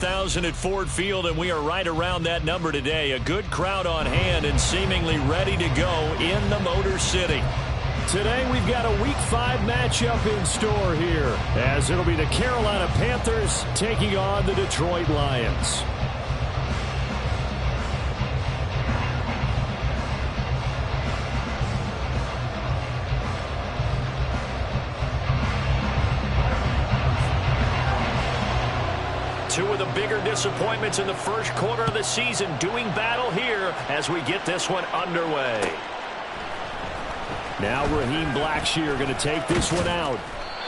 1,000 at Ford Field, and we are right around that number today. A good crowd on hand and seemingly ready to go in the Motor City. Today we've got a Week 5 matchup in store here, as it'll be the Carolina Panthers taking on the Detroit Lions. Two of the bigger disappointments in the first quarter of the season doing battle here as we get this one underway. Now Raheem Blackshear going to take this one out.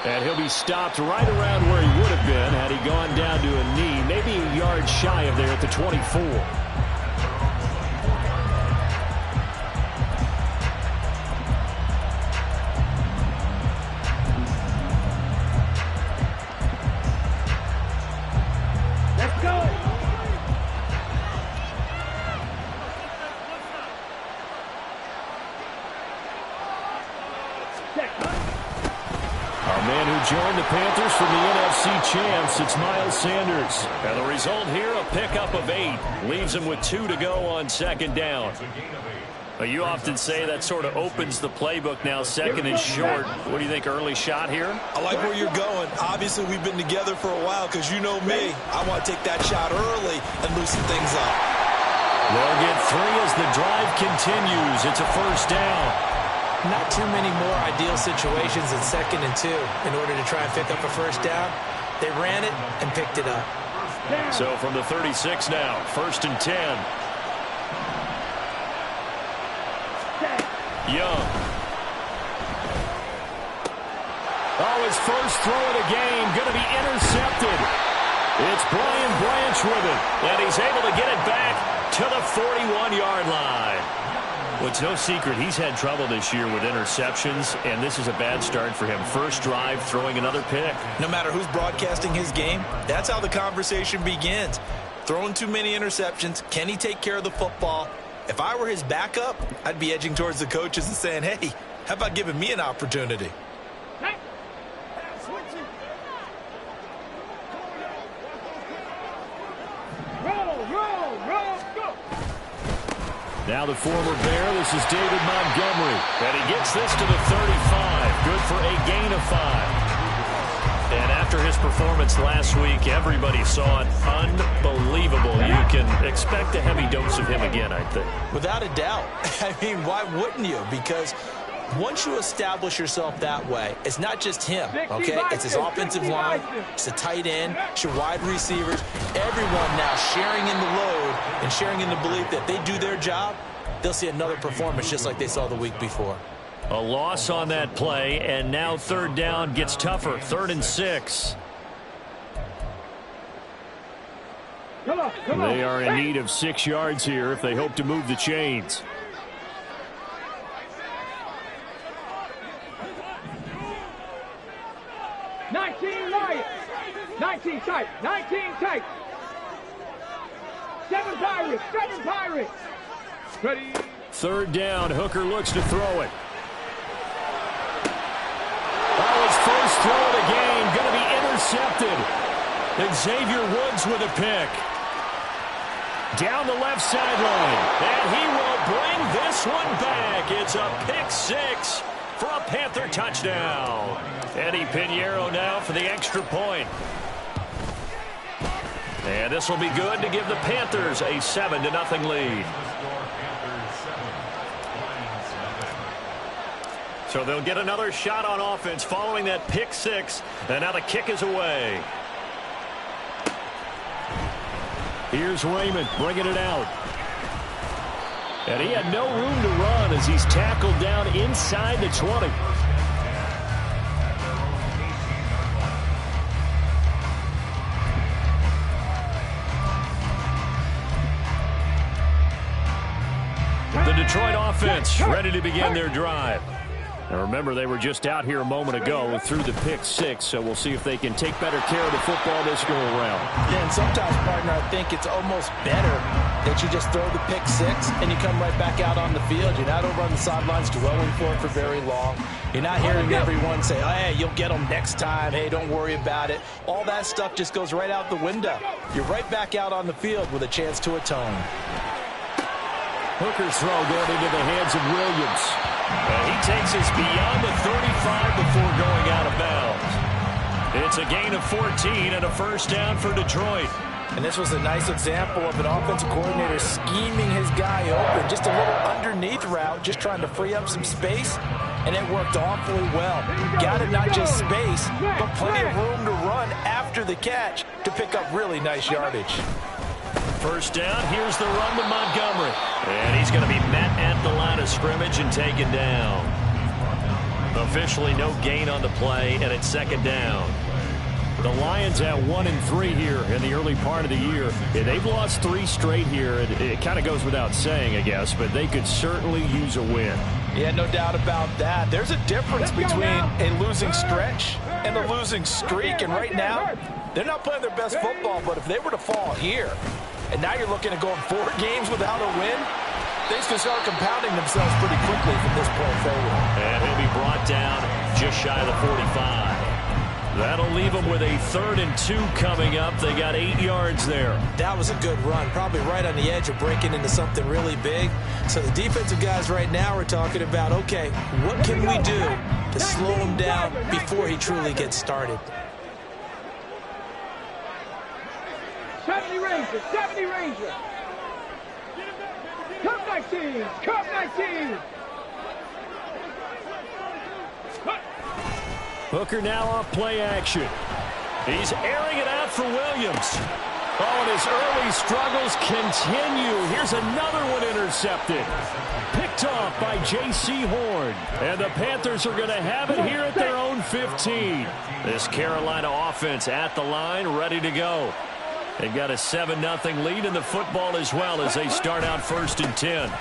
And he'll be stopped right around where he would have been had he gone down to a knee, maybe a yard shy of there at the 24. Join the Panthers from the NFC champs. It's Miles Sanders. And the result here, a pickup of 8. Leaves him with 2 to go on second down. You often say that sort of opens the playbook now. Second and short. What do you think, early shot here? I like where you're going. Obviously, we've been together for a while because you know me. I want to take that shot early and loosen things up. They'll get 3 as the drive continues. It's a first down. Not too many more ideal situations in 2nd and 2 in order to try and pick up a first down. They ran it and picked it up. So from the 36 now, 1st and 10. Young. Oh, his first throw of the game going to be intercepted. It's Brian Branch with it. And he's able to get it back to the 41-yard line. Well, it's no secret he's had trouble this year with interceptions, and this is a bad start for him. First drive, throwing another pick. No matter who's broadcasting his game, that's how the conversation begins. Throwing too many interceptions, can he take care of the football? If I were his backup, I'd be edging towards the coaches and saying, hey, how about giving me an opportunity? Now the former Bear, this is David Montgomery. And he gets this to the 35. Good for a gain of 5. And after his performance last week, everybody saw it. Unbelievable. You can expect a heavy dose of him again, I think. Without a doubt. I mean, why wouldn't you? Because once you establish yourself that way, it's not just him, okay? It's his offensive line, it's the tight end, it's your wide receivers, everyone now sharing in the load and sharing in the belief that they do their job, they'll see another performance just like they saw the week before. A loss on that play, and now 3rd down gets tougher. 3rd and 6. They are in need of 6 yards here if they hope to move the chains. Lions, 19 tight, 19 tight. 7 Pirates. Ready. 3rd down, Hooker looks to throw it. Oh, his first throw of the game, going to be intercepted. And Xavier Woods with a pick. Down the left sideline, and he will bring this one back. It's a pick 6 for a Panther touchdown. Eddie Pinheiro now for the extra point. And this will be good to give the Panthers a 7-0 lead. So they'll get another shot on offense following that pick 6. And now the kick is away. Here's Raymond bringing it out. And he had no room to run as he's tackled down inside the 20. The Detroit offense ready to begin their drive. Now remember, they were just out here a moment ago through the pick six, so we'll see if they can take better care of the football this go around. Yeah, and sometimes, partner, I think it's almost better that you just throw the pick six and you come right back out on the field. You're not over on the sidelines dwelling for it for very long. You're not hearing everyone say, oh, hey, you'll get them next time. Hey, don't worry about it. All that stuff just goes right out the window. You're right back out on the field with a chance to atone. Hooker's throw going into the hands of Williams. And he takes us beyond the 35 before going out of bounds. It's a gain of 14 and a first down for Detroit. And this was a nice example of an offensive coordinator scheming his guy open. Just a little underneath route, just trying to free up some space. And it worked awfully well. Got him not just space, but plenty of room to run after the catch to pick up really nice yardage. First down, here's the run to Montgomery. And he's going to be met at the line of scrimmage and taken down. Officially no gain on the play, and it's second down. The Lions at 1-3 here in the early part of the year. Yeah, they've lost 3 straight here. It kind of goes without saying, I guess, but they could certainly use a win. Yeah, no doubt about that. There's a difference between a losing stretch and a losing streak, and right now, they're not playing their best football, but if they were to fall here, and now you're looking at going 4 games without a win, things can start compounding themselves pretty quickly from this point forward. And he'll be brought down just shy of the 45. That'll leave them with a 3rd and 2 coming up. They got 8 yards there. That was a good run, probably right on the edge of breaking into something really big. So the defensive guys right now are talking about, okay, what can we do to slow him down before he truly gets started? 70 Rangers, 70 Rangers. Come 19, come 19. Hooker now off play action. He's airing it out for Williams. Oh, and his early struggles continue. Here's another one intercepted. Picked off by J.C. Horn. And the Panthers are going to have it here at their own 15. This Carolina offense at the line, ready to go. They've got a 7-0 lead in the football as well as they start out 1st and 10.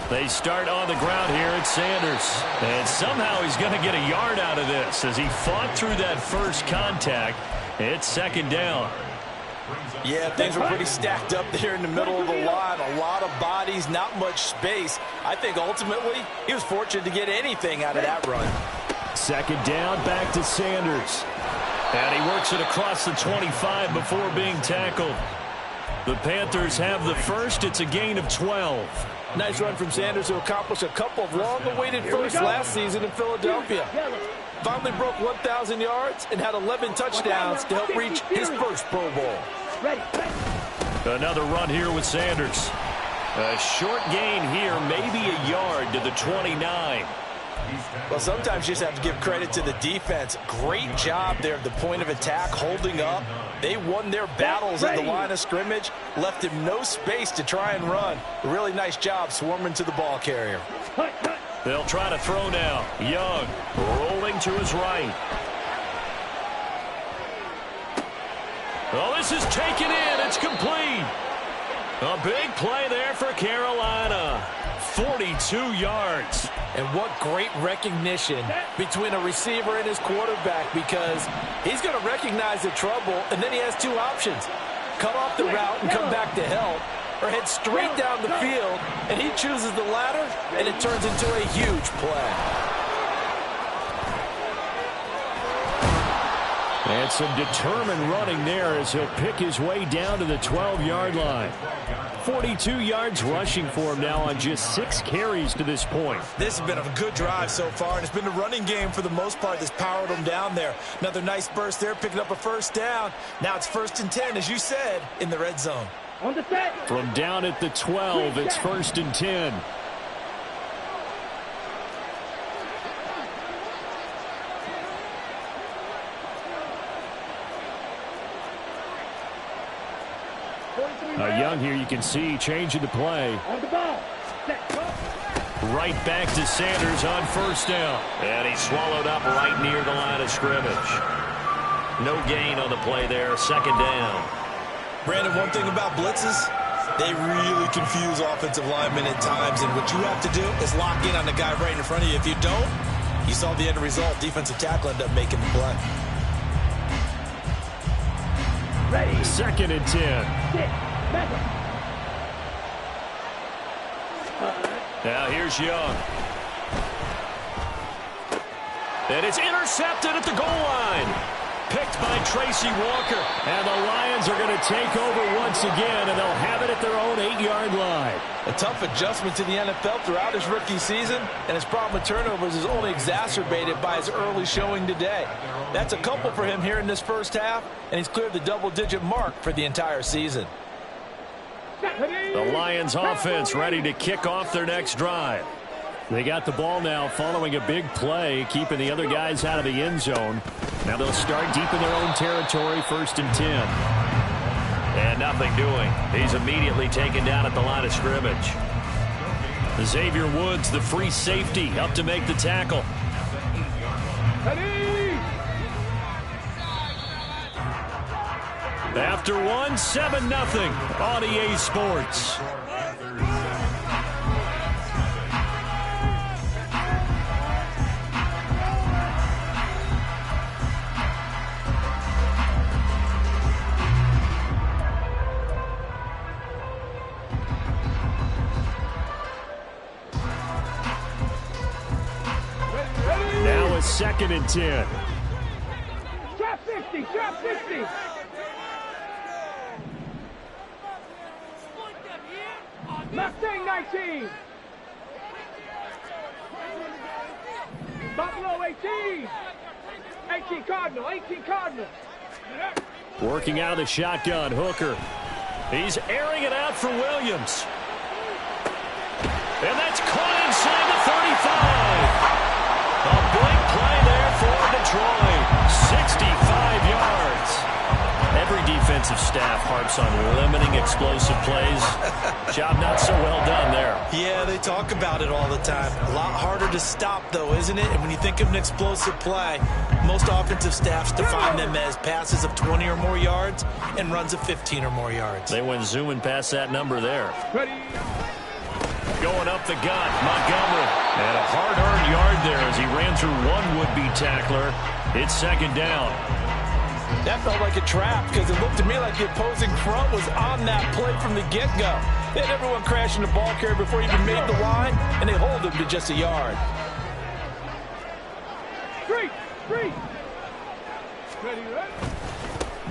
They start on the ground here at Sanders. And somehow he's going to get a yard out of this as he fought through that first contact. It's second down. Yeah, things were pretty stacked up there in the middle of the line. A lot of bodies, not much space. I think ultimately he was fortunate to get anything out of that run. Second down, back to Sanders. And he works it across the 25 before being tackled. The Panthers have the first. It's a gain of 12. Nice run from Sanders to accomplish a couple of long-awaited firsts last season in Philadelphia. Finally broke 1,000 yards and had 11 touchdowns to help reach his first Pro Bowl. Another run here with Sanders. A short gain here, maybe a yard to the 29. Well, sometimes you just have to give credit to the defense. Great job there at the point of attack, holding up. They won their battles at the line of scrimmage, left him no space to try and run. A really nice job swarming to the ball carrier. They'll try to throw now. Young rolling to his right. Oh, this is taken in. It's complete. A big play there for Carolina. 42 yards. And what great recognition between a receiver and his quarterback, because he's going to recognize the trouble, and then he has 2 options. Cut off the route and come back to help, or head straight down the field, and he chooses the latter, and it turns into a huge play. And some determined running there as he'll pick his way down to the 12-yard line. 42 yards rushing for him now on just 6 carries to this point. This has been a good drive so far, and it's been the running game for the most part that's powered him down there. Another nice burst there, picking up a first down. Now it's 1st and 10, as you said, in the red zone. On the set. From down at the 12, it's 1st and 10. Young here, you can see, changing the play. On the ball. Set. Right back to Sanders on 1st down. And he's swallowed up right near the line of scrimmage. No gain on the play there, 2nd down. Brandon, one thing about blitzes, they really confuse offensive linemen at times, and what you have to do is lock in on the guy right in front of you. If you don't, You saw the end result. Defensive tackle ended up making the play. Ready. 2nd and 10. Now here's Young. And it's intercepted at the goal line. Picked by Tracy Walker. And the Lions are going to take over once again, and they'll have it at their own 8-yard line. A tough adjustment to the NFL throughout his rookie season, and his problem with turnovers is only exacerbated by his early showing today. That's a couple for him here in this first half, and he's cleared the double-digit mark for the entire season. The Lions offense ready to kick off their next drive. They got the ball now following a big play, keeping the other guys out of the end zone. Now they'll start deep in their own territory, 1st and 10. And nothing doing. He's immediately taken down at the line of scrimmage. Xavier Woods, the free safety, up to make the tackle. After one, 7-0 on EA Sports. Now it's 2nd and 10. Drop 50, drop 50. Mustang 19. Buffalo 18. 18 Cardinal, 18 Cardinal. Working out of the shotgun, Hooker. He's airing it out for Williams. And that's caught inside the 35. A big play there for Detroit. 65 yards. Every defensive staff harps on limiting explosive plays. Job not so well done there. Yeah, they talk about it all the time. A lot harder to stop, though, isn't it? And when you think of an explosive play, most offensive staffs define them as passes of 20 or more yards and runs of 15 or more yards. They went zooming past that number there. Ready. Going up the gut, Montgomery. And a hard-earned yard there as he ran through one would-be tackler. It's 2nd down. That felt like a trap because it looked to me like the opposing front was on that play from the get-go. They had everyone crashing the ball carrier before he even made the line, and they hold him to just a yard. Three. Ready.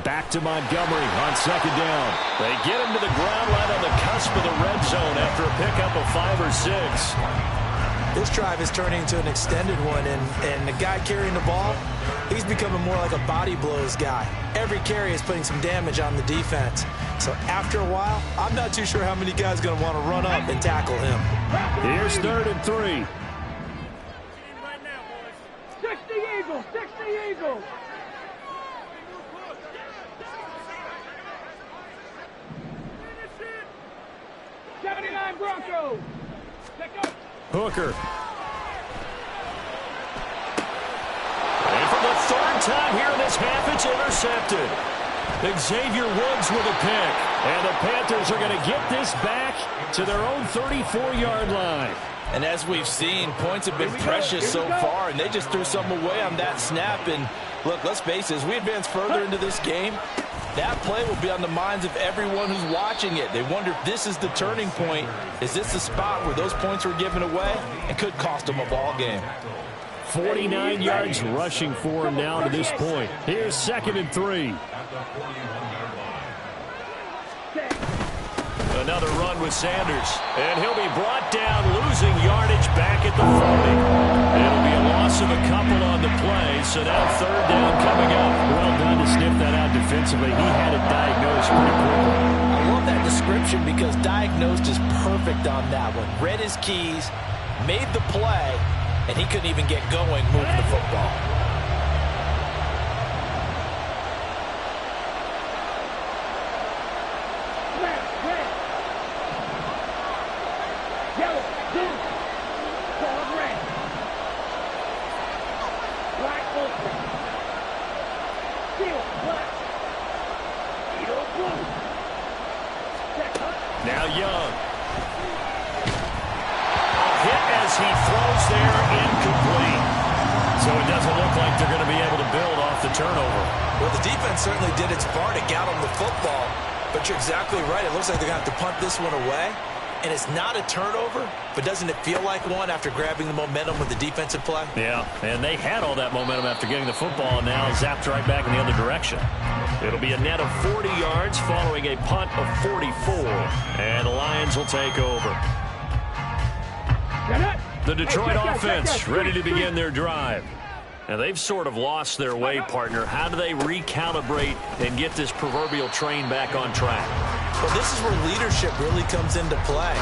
Back to Montgomery on 2nd down. They get him to the ground right on the cusp of the red zone after a pickup of 5 or 6. This drive is turning into an extended one, and the guy carrying the ball, he's becoming more like a body blows guy. Every carry is putting some damage on the defense. So after a while, I'm not too sure how many guys are going to want to run up and tackle him. Here's 3rd and 3. 60 Eagles, 60 Eagles. Broncos. Hooker. And for the 3rd time here in this half, it's intercepted. Xavier Woods with a pick. And the Panthers are going to get this back to their own 34-yard line. And as we've seen, points have been precious so far, and they just threw some away on that snap. And look, let's face it, as we advance further into this game, that play will be on the minds of everyone who's watching it. They wonder if this is the turning point. Is this the spot where those points were given away and could cost them a ball game? 49 yards rushing for him now to this point. Here's 2nd and 3. Another run with Sanders. And he'll be brought down, losing yardage back at the 40. It'll be a loss of a couple on the play, so now 3rd down coming up. Well done to sniff that out defensively. He had it diagnosed pretty quickly. I love that description because diagnosed is perfect on that one. Read his keys, made the play, and he couldn't even get going moving the football. Now Young. A hit as he throws there, incomplete. So it doesn't look like they're going to be able to build off the turnover. Well, the defense certainly did its part to get them the football, but you're exactly right. It looks like they're going to have to punt this one away, and it's not a turnover, but doesn't it feel like one after grabbing the momentum with the defensive play? Yeah, and they had all that momentum after getting the football, and now zapped right back in the other direction. It'll be a net of 40 yards following a punt of 44, and the Lions will take over. The Detroit offense ready to begin their drive. Now, they've sort of lost their way, partner. How do they recalibrate and get this proverbial train back on track? Well, this is where leadership really comes into play.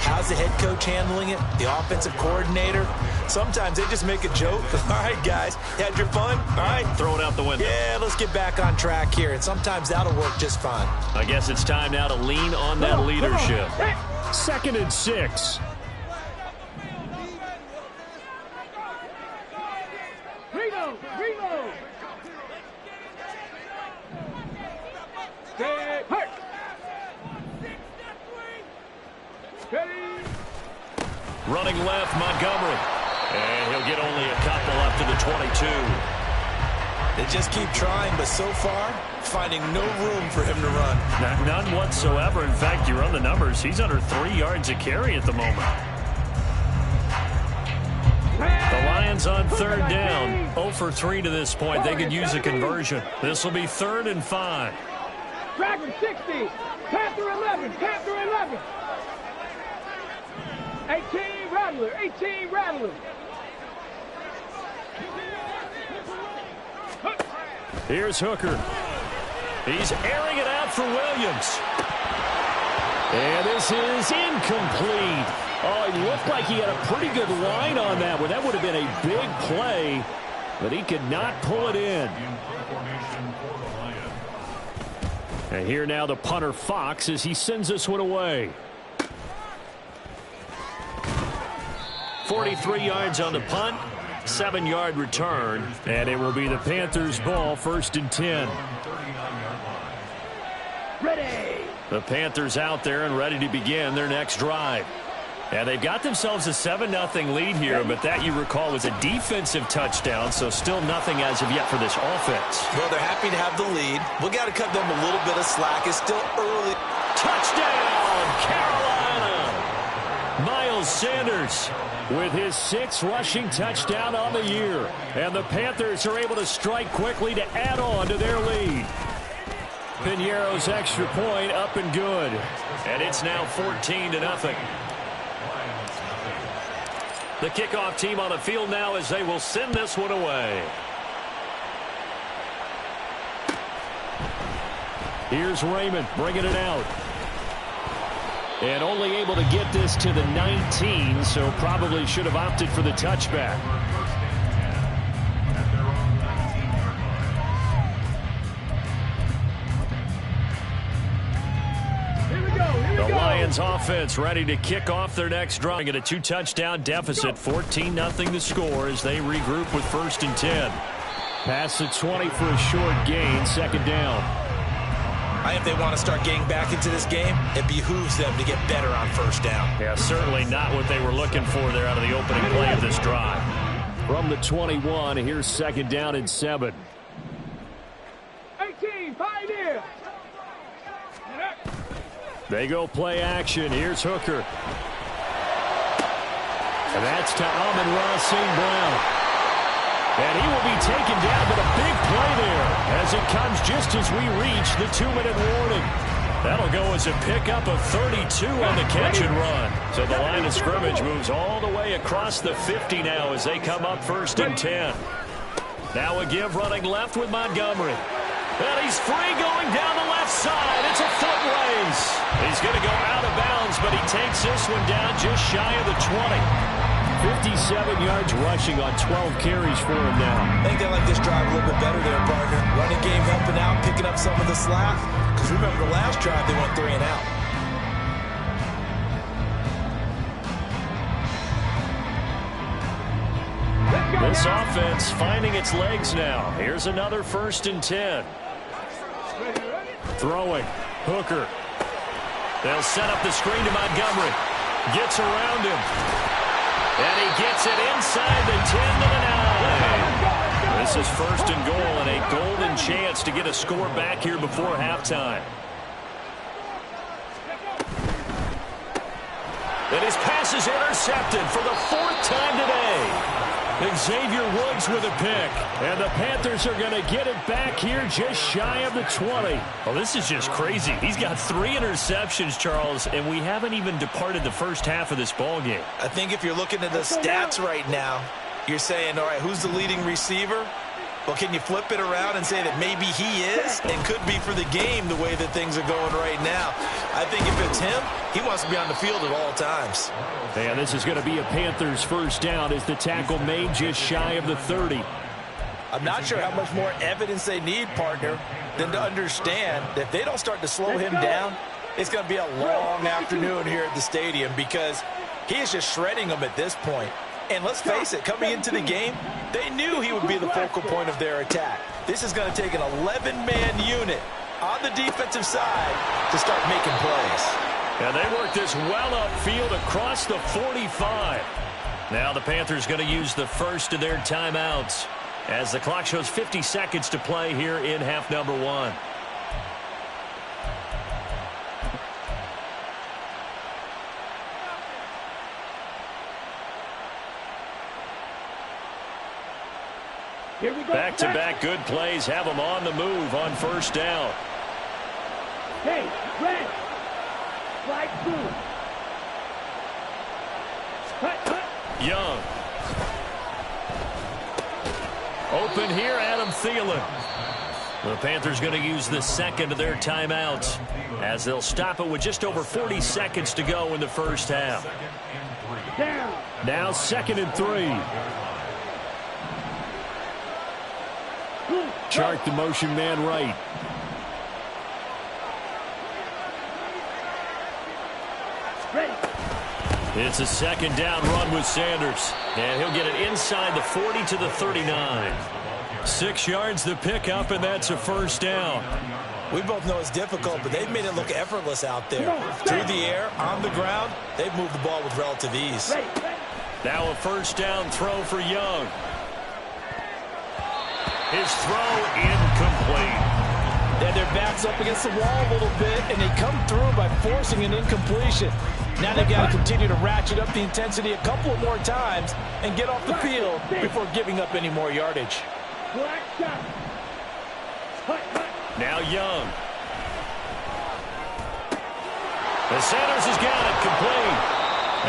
How's the head coach handling it? The offensive coordinator? Sometimes they just make a joke. All right, guys, you had your fun? All right. Throw it out the window. Yeah, let's get back on track here. And sometimes that'll work just fine. I guess it's time now to lean on that leadership. 2nd and 6. Running left, Montgomery. And he'll get only a couple up to the 22. They just keep trying, but so far, finding no room for him to run. None whatsoever. In fact, you run the numbers. He's under 3 yards a carry at the moment. The Lions on 3rd down. 0 for 3 to this point. They could use a conversion. This will be 3rd and 5. Dragon 60. Panther 11. Panther 11. 18 Rattler. 18 Rattler. Here's Hooker. He's airing it out for Williams. And this is incomplete. Oh, it looked like he had a pretty good line on that one. That would have been a big play, but he could not pull it in. And here now the punter Fox as he sends this one away. 43 yards on the punt, 7-yard return, and it will be the Panthers' ball, 1st and 10. Ready. The Panthers out there and ready to begin their next drive. And they've got themselves a 7-0 lead here, but that, you recall, was a defensive touchdown, so still nothing as of yet for this offense. Well, they're happy to have the lead. We got to cut them a little bit of slack. It's still early. Touchdown, Carolina! Miles Sanders with his 6th rushing touchdown on the year. And the Panthers are able to strike quickly to add on to their lead. Piñeiro's extra point up and good. And it's now 14-0. The kickoff team on the field now as they will send this one away. Here's Raymond bringing it out. And only able to get this to the 19, so probably should have opted for the touchback. The Lions offense ready to kick off their next drive. Get a 2-touchdown deficit, 14-0 the score as they regroup with 1st and 10. Pass the 20 for a short gain, 2nd down. I think if they want to start getting back into this game, it behooves them to get better on 1st down. Yeah, certainly not what they were looking for there out of the opening play of this drive. From the 21, here's 2nd down and 7. 18 Pioneer. They go play action. Here's Hooker. And that's to Amon-Ra St. Brown. And he will be taken down, but a big play there as it comes just as we reach the 2-minute warning. That'll go as a pickup of 32 on the catch and run. So the line of scrimmage moves all the way across the 50 now as they come up 1st and 10. Now a give running left with Montgomery. And he's free going down the left side. It's a foot race. He's going to go out of bounds, but he takes this one down just shy of the 20. 57 yards rushing on 12 carries for him now. I think they like this drive a little bit better there, partner. Running game helping out, picking up some of the slack. Because remember the last drive, they went 3 and out. This offense finding its legs now. Here's another 1st and 10. Throwing. Hooker. They'll set up the screen to Montgomery. Gets around him. And he gets it inside the 10 to the 9. This is first and goal and a golden chance to get a score back here before halftime. And his pass is intercepted for the 4th time today. Xavier Woods with a pick. And the Panthers are going to get it back here just shy of the 20. Well, this is just crazy. He's got 3 interceptions, Charles, and we haven't even departed the first half of this ball game. I think if you're looking at the stats right now, you're saying, all right, who's the leading receiver? Well, can you flip it around and say that maybe he is and could be for the game the way that things are going right now? I think if it's him, he wants to be on the field at all times. And this is going to be a Panthers first down as the tackle made just shy of the 30. I'm not sure how much more evidence they need, partner, than to understand that if they don't start to slow him down, it's going to be a long afternoon here at the stadium because he is just shredding them at this point. And let's face it, coming into the game, they knew he would be the focal point of their attack. This is going to take an 11-man unit on the defensive side to start making plays. And they work this well upfield across the 45. Now the Panthers going to use the first of their timeouts as the clock shows 50 seconds to play here in half number 1. Back-to-back good plays have them on the move on first down. Hey, red. Flag 2. Young. Open here, Adam Thielen. The Panthers going to use the second of their timeouts as they'll stop it with just over 40 seconds to go in the first half. Now 2nd and 3. Chart the motion man right. It's a 2nd down run with Sanders. And he'll get it inside the 40 to the 39. 6 yards the pickup, and that's a first down. We both know it's difficult, but they've made it look effortless out there. Through the air, on the ground, they've moved the ball with relative ease. Now a first down throw for Young. His throw incomplete. And their back's up against the wall a little bit, and they come through by forcing an incompletion. Now they've got to continue to ratchet up the intensity a couple of more times and get off the field before giving up any more yardage. Now Young. And Sanders has got it complete.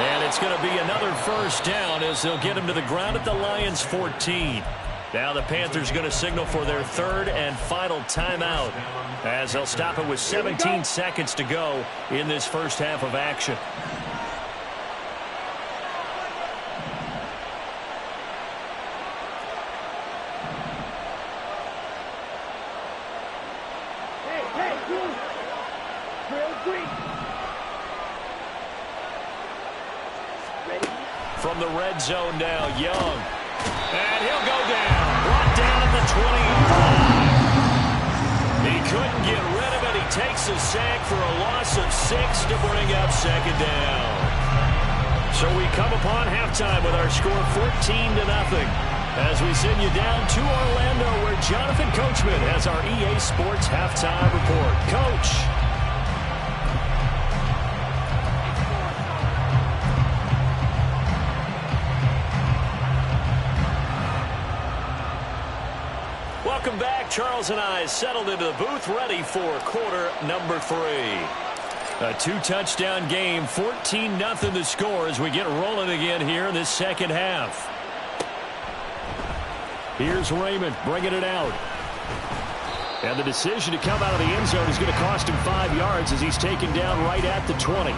And it's going to be another first down as they'll get him to the ground at the Lions' 14. Now the Panthers going to signal for their 3rd and final timeout as they'll stop it with 17 seconds to go in this first half of action. From the red zone now, Young. And he'll go down. Brought down at the 20-yard line. He couldn't get rid of it. He takes a sack for a loss of 6 to bring up 2nd down. So we come upon halftime with our score 14-0 as we send you down to Orlando where Jonathan Coachman has our EA Sports halftime report. Coach. Welcome back. Charles and I settled into the booth ready for quarter number 3. A 2-touchdown game, 14-0 the score as we get rolling again here in this second half. Here's Raymond bringing it out. And the decision to come out of the end zone is going to cost him 5 yards as he's taken down right at the 20.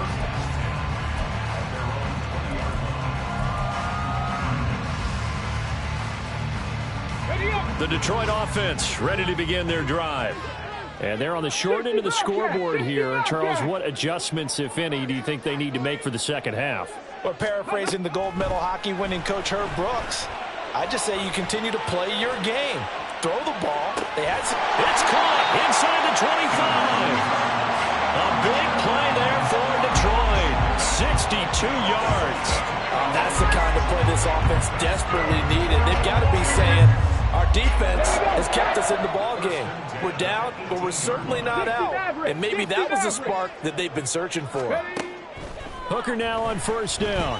The Detroit offense ready to begin their drive. And they're on the short end of the scoreboard here. Charles, what adjustments, if any, do you think they need to make for the second half? Or paraphrasing the gold medal hockey winning coach Herb Brooks, I just say you continue to play your game. Throw the ball. It's caught inside the 25. A big play there for Detroit. 62 yards. That's the kind of play this offense desperately needed. They've got to be saying, Our defense has kept us in the ball game. We're down, but we're certainly not out. And maybe that was the spark that they've been searching for. Hooker now on first down.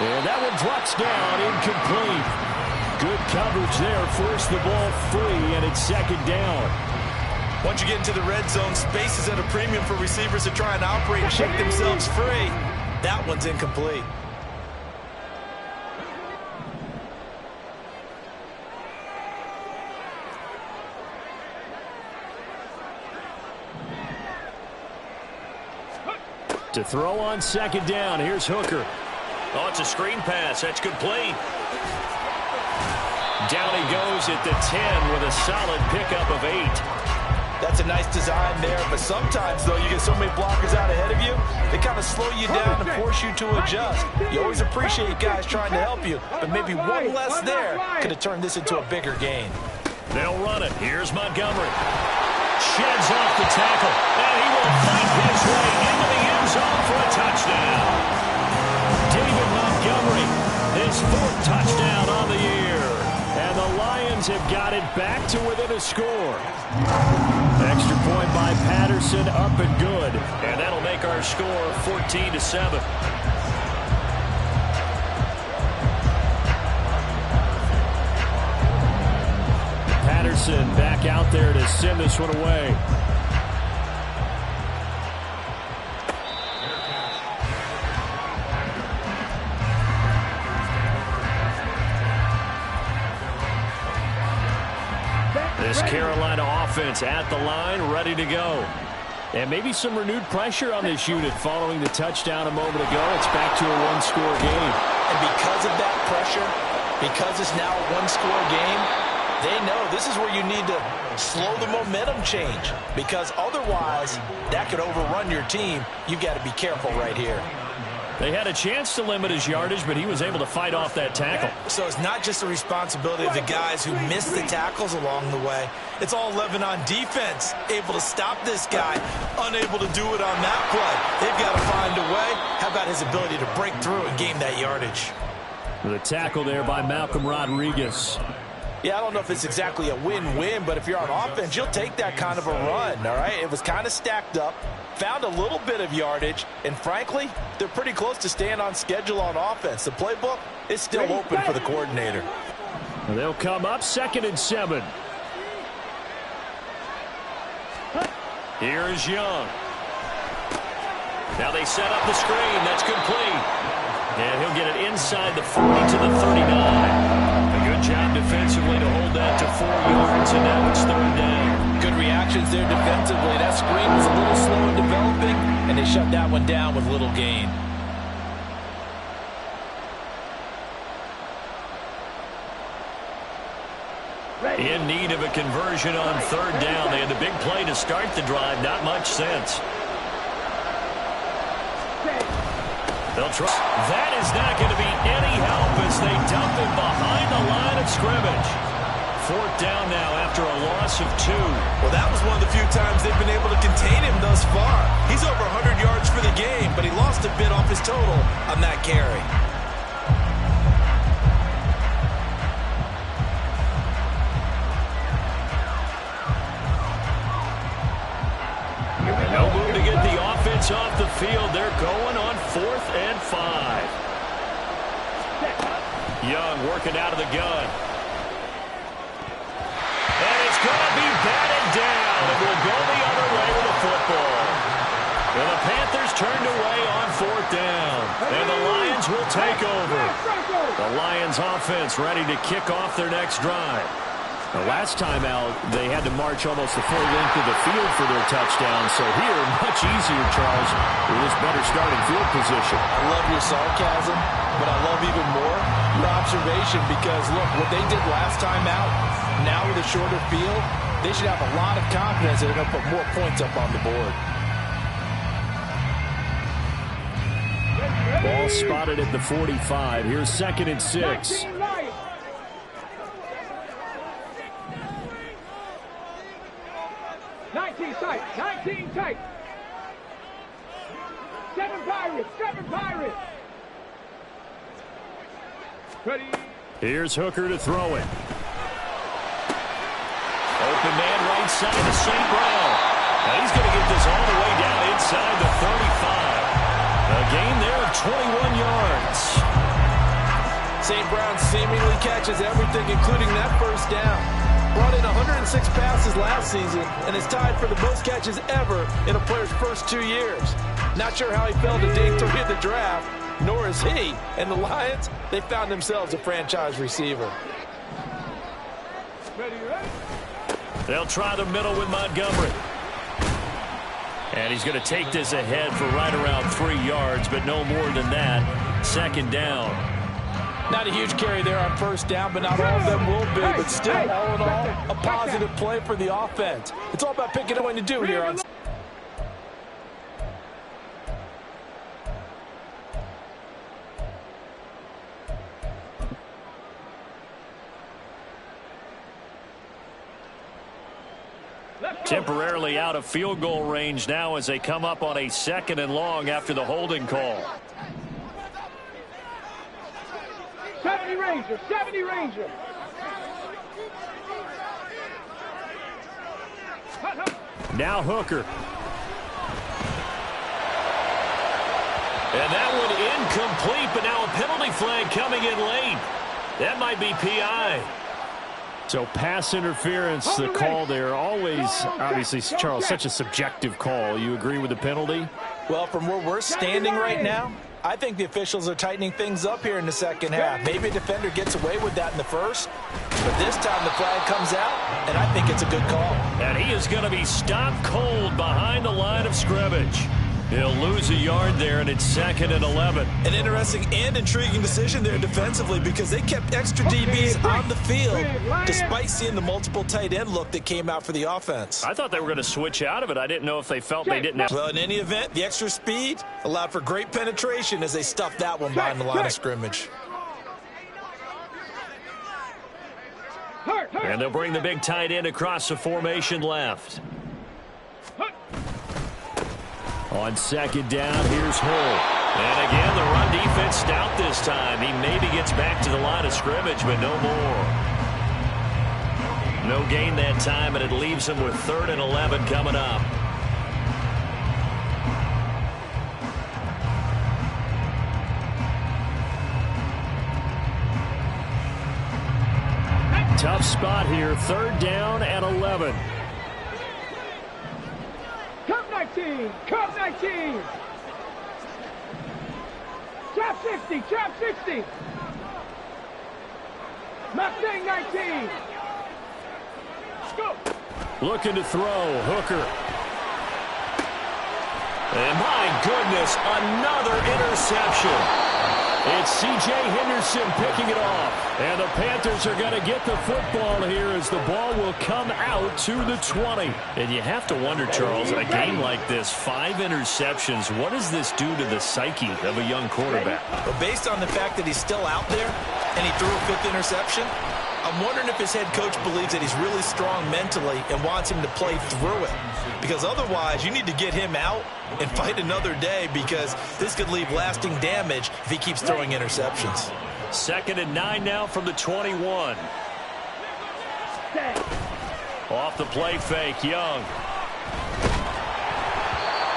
And that one drops down, incomplete. Good coverage there, forced the ball free, and it's second down. Once you get into the red zone, space is at a premium for receivers to try and operate and shake themselves free. That one's incomplete. To throw on second down, here's Hooker. Oh, it's a screen pass. That's complete. Down he goes at the 10 with a solid pickup of 8. That's a nice design there, but sometimes, though, you get so many blockers out ahead of you, they kind of slow you down and force you to adjust. You always appreciate guys trying to help you, but maybe one less there could have turned this into a bigger gain. They'll run it. Here's Montgomery. Sheds off the tackle, and he will fight his way into the end zone for a touchdown. David Montgomery, his 4th touchdown on the year. And the Lions have got it back to within a score. Extra point by Patterson, up and good. And that'll make our score 14-7. Patterson back out there to send this one away. This Carolina offense at the line, ready to go. And maybe some renewed pressure on this unit following the touchdown a moment ago. It's back to a one-score game. And because of that pressure, because it's now a one-score game, they know this is where you need to slow the momentum change, because otherwise that could overrun your team. You've got to be careful right here. They had a chance to limit his yardage, but he was able to fight off that tackle. So it's not just the responsibility of the guys who missed the tackles along the way. It's all 11 on defense, able to stop this guy, unable to do it on that play. They've got to find a way. How about his ability to break through and gain that yardage? The tackle there by Malcolm Rodriguez. Yeah, I don't know if it's exactly a win-win, but if you're on offense, you'll take that kind of a run, all right? It was kind of stacked up, found a little bit of yardage, and frankly, they're pretty close to staying on schedule on offense. The playbook is still open for the coordinator. They'll come up 2nd and 7. Here's Young. Now they set up the screen. That's complete. And he'll get it inside the 40 to the 39. A good job defensively to hold that to 4 yards, and now it's 3rd down. Good reactions there defensively. That screen was a little slow in developing, and they shut that one down with little gain. In need of a conversion on 3rd down. They had the big play to start the drive. Not much sense. They'll try. That is not going to be any help as they dump him behind the line of scrimmage. 4th down now after a loss of 2. Well, that was one of the few times they've been able to contain him thus far. He's over 100 yards for the game, but he lost a bit off his total on that carry. No move to get the offense off the field. They're going on 4th and 5. Young working out of the gun. And it's going to be batted down. It will go the other way with the football. And the Panthers turned away on 4th down. And the Lions will take over. The Lions offense ready to kick off their next drive. The last time out, they had to march almost the full length of the field for their touchdown. So here, much easier, Charles, with this better starting field position. I love your sarcasm, but I love even more your observation, because, look, what they did last time out, now with a shorter field, they should have a lot of confidence that they're going to put more points up on the board. Ball spotted at the 45. Here's 2nd and 6. 19 tight, 19 tight. 7 Pirates, 7 Pirates. Ready. Here's Hooker to throw it. Open man right side to St. Brown. Now he's going to get this all the way down inside the 35. A gain there of 21 yards. St. Brown seemingly catches everything, including that first down. Brought in 106 passes last season and is tied for the most catches ever in a player's first 2 years. Not sure how he fell to day 3 of the draft, nor is he. And the Lions, they found themselves a franchise receiver. They'll try the middle with Montgomery. And he's going to take this ahead for right around 3 yards, but no more than that. Second down. Not a huge carry there on first down, but not all of them will be. But still, all in all, a positive play for the offense. It's all about picking what to do here on. Temporarily out of field goal range now as they come up on a 2nd and long after the holding call. 70 Ranger, 70 Ranger. Now Hooker. And that one incomplete, but now a penalty flag coming in late. That might be PI. So pass interference, the call there. Always, obviously, Charles, such a subjective call. You agree with the penalty? Well, from where we're standing right now, I think the officials are tightening things up here in the second half. Maybe a defender gets away with that in the first, but this time the flag comes out, and I think it's a good call. And he is going to be stopped cold behind the line of scrimmage. He'll lose a yard there, and it's 2nd and 11. An interesting and intriguing decision there defensively because they kept extra DBs on the field despite seeing the multiple tight end look that came out for the offense. I thought they were going to switch out of it. I didn't know if they felt they didn't have. Well, in any event, the extra speed allowed for great penetration as they stuffed that one behind the line of scrimmage. And they'll bring the big tight end across the formation left. On 2nd down, here's Hull. And again, the run defense stout this time. He maybe gets back to the line of scrimmage, but no more. No gain that time, and it leaves him with 3rd and 11 coming up. Tough spot here. 3rd down and 11. Cup 19, Cup 19. Trap 60, Trap 60. Mustang 19. Go. Looking to throw. Hooker. And my goodness, another interception. It's C.J. Henderson picking it off. And the Panthers are going to get the football here as the ball will come out to the 20. And you have to wonder, Charles, a game like this, 5 interceptions, what does this do to the psyche of a young quarterback? But based on the fact that he's still out there and he threw a 5th interception, I'm wondering if his head coach believes that he's really strong mentally and wants him to play through it. Because otherwise, you need to get him out and fight another day because this could leave lasting damage if he keeps throwing interceptions. 2nd and 9 now from the 21. Off the play fake, Young.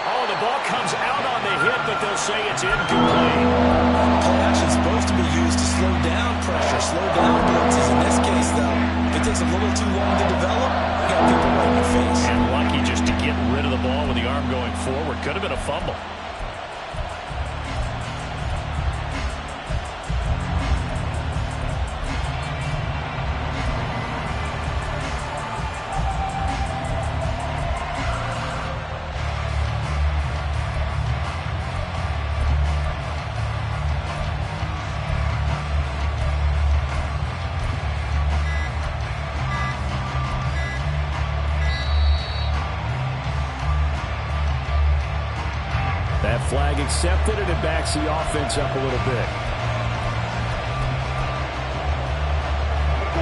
Oh, the ball comes out on the hit, but they'll say it's incomplete. Play action is supposed to be used to slow down pressure, slow down blitzes. In this case, though, if it takes a little too long to develop, you got people right in your face. And lucky just to get rid of the ball with the arm going forward. Could have been a fumble. Flag accepted, and it backs the offense up a little bit.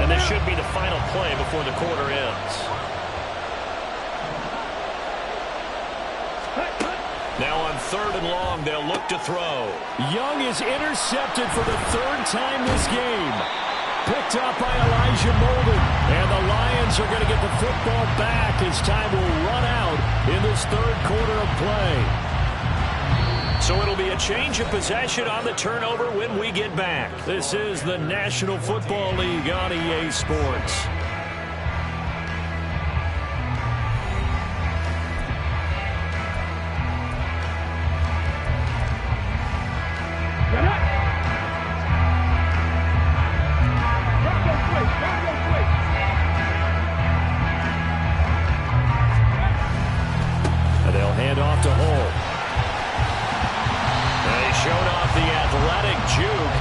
And this should be the final play before the quarter ends. Now on 3rd and long, they'll look to throw. Young is intercepted for the 3rd time this game. Picked up by Elijah Molden. And the Lions are going to get the football back as time will run out in this third quarter of play. So it'll be a change of possession on the turnover when we get back. This is the National Football League on EA Sports. And they'll hand off to Hall. Showed off the athletic juke.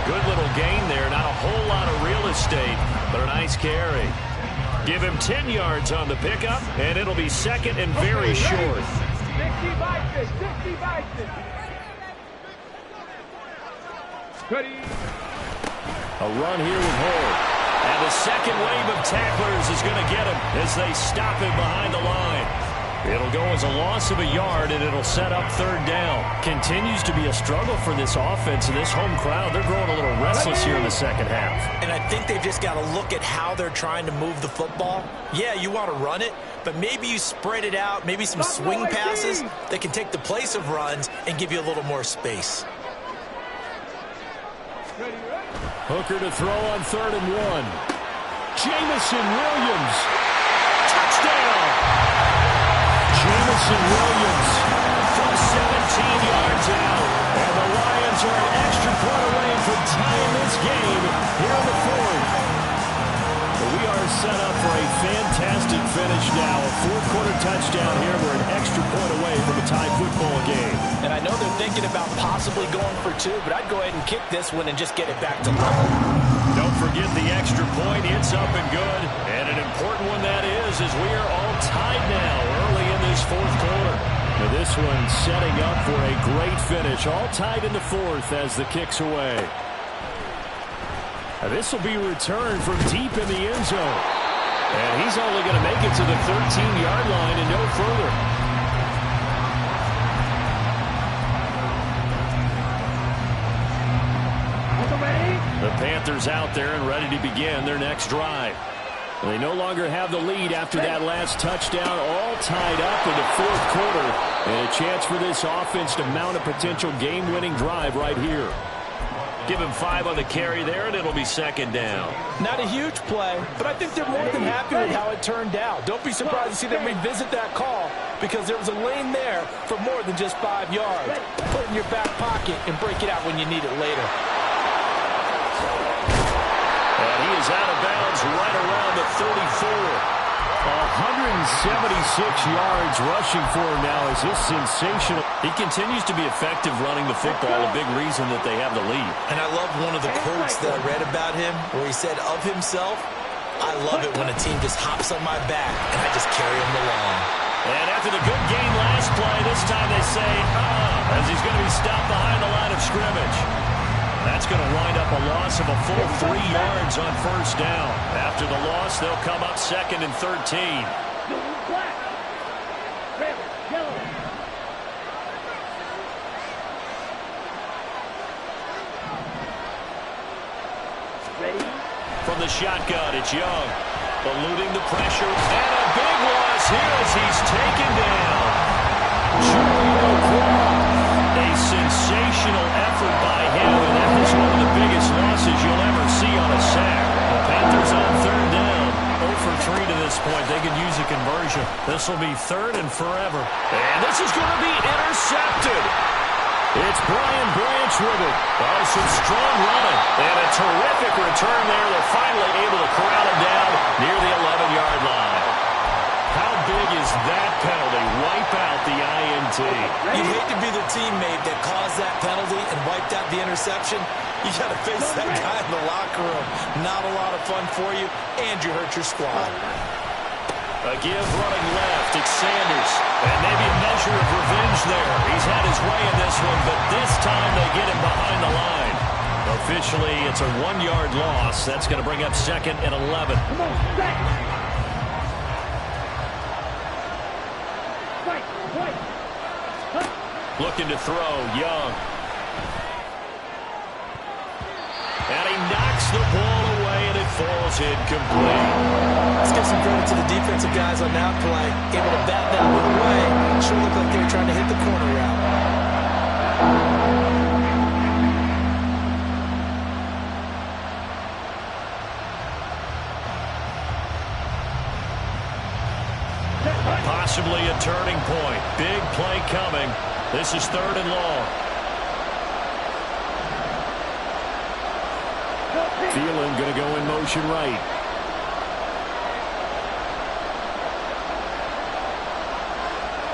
Good little gain there. Not a whole lot of real estate, but a nice carry. Give him 10 yards on the pickup, and it'll be second and very short. 60 by 60 by 60. Ready. A run here with Hall. And the second wave of tacklers is going to get him as they stop him behind the line. It'll go as a loss of a yard, and it'll set up third down. Continues to be a struggle for this offense and this home crowd. They're growing a little restless here in the second half. And I think they've just got to look at how they're trying to move the football. Yeah, you want to run it, but maybe you spread it out, maybe some swing passes that can take the place of runs and give you a little more space. Hooker to throw on 3rd and 1. Jamison Williams. Touchdown! Jamison Williams from 17 yards out. And the Lions are an extra point away from tying this game here in the fourth. But we are set up for a fantastic finish now. A fourth-quarter touchdown here. We're an extra point away from a tie football game. And I know they're thinking about possibly going for 2, but I'd go ahead and kick this one and just get it back to level. Don't forget the extra point. It's up and good. And an important one that is we are all tied now early in this fourth quarter. Now this one setting up for a great finish. All tied in the fourth as the kick's away. Now this will be returned from deep in the end zone. And he's only going to make it to the 13-yard line and no further. The Panthers out there and ready to begin their next drive. They no longer have the lead after that last touchdown, all tied up in the fourth quarter. And a chance for this offense to mount a potential game-winning drive right here. Give him 5 on the carry there, and it'll be second down. Not a huge play, but I think they're more than happy with how it turned out. Don't be surprised to see them revisit that call because there was a lane there for more than just 5 yards. Put it in your back pocket and break it out when you need it later. And he is out of bounds right around the 34. 176 yards rushing for him now. Is this sensational? He continues to be effective running the football, a big reason that they have the lead. And I love one of the quotes that I read about him where he said of himself, I love it when a team just hops on my back and I just carry him along. And after the good game last play, this time they say, as he's going to be stopped behind the line of scrimmage. That's going to wind up a loss of a full 3 yards on first down. After the loss, they'll come up second and 13. From the shotgun, it's Young. Eluding the pressure. And a big loss here as he's taken down. Julio Croft. A sensational effort by him, and that is one of the biggest losses you'll ever see on a sack. The Panthers on third down. 0 for 3 to this point. They could use a conversion. This will be third and forever. And this is going to be intercepted. It's Brian Branch with it. Oh, some strong running. And a terrific return there. They're finally able to corral him down near the 11-yard line. How big is that penalty? Wipe out the INT. You'd hate to be the teammate that caused that penalty and wiped out the interception. You got to face that guy in the locker room. Not a lot of fun for you, and you hurt your squad. A give running left. It's Sanders. And maybe a measure of revenge there. He's had his way in this one, but this time they get him behind the line. Officially, it's a 1-yard loss. That's going to bring up second and 11. Come on, back. Looking to throw, Young. And he knocks the ball away falls incomplete. Let's give some credit to the defensive guys on that play. Able to bat that one away. Sure looked like they were trying to hit the corner route. Possibly a turning point. Big play coming. This is 3rd and long. Thielen going to go in motion right.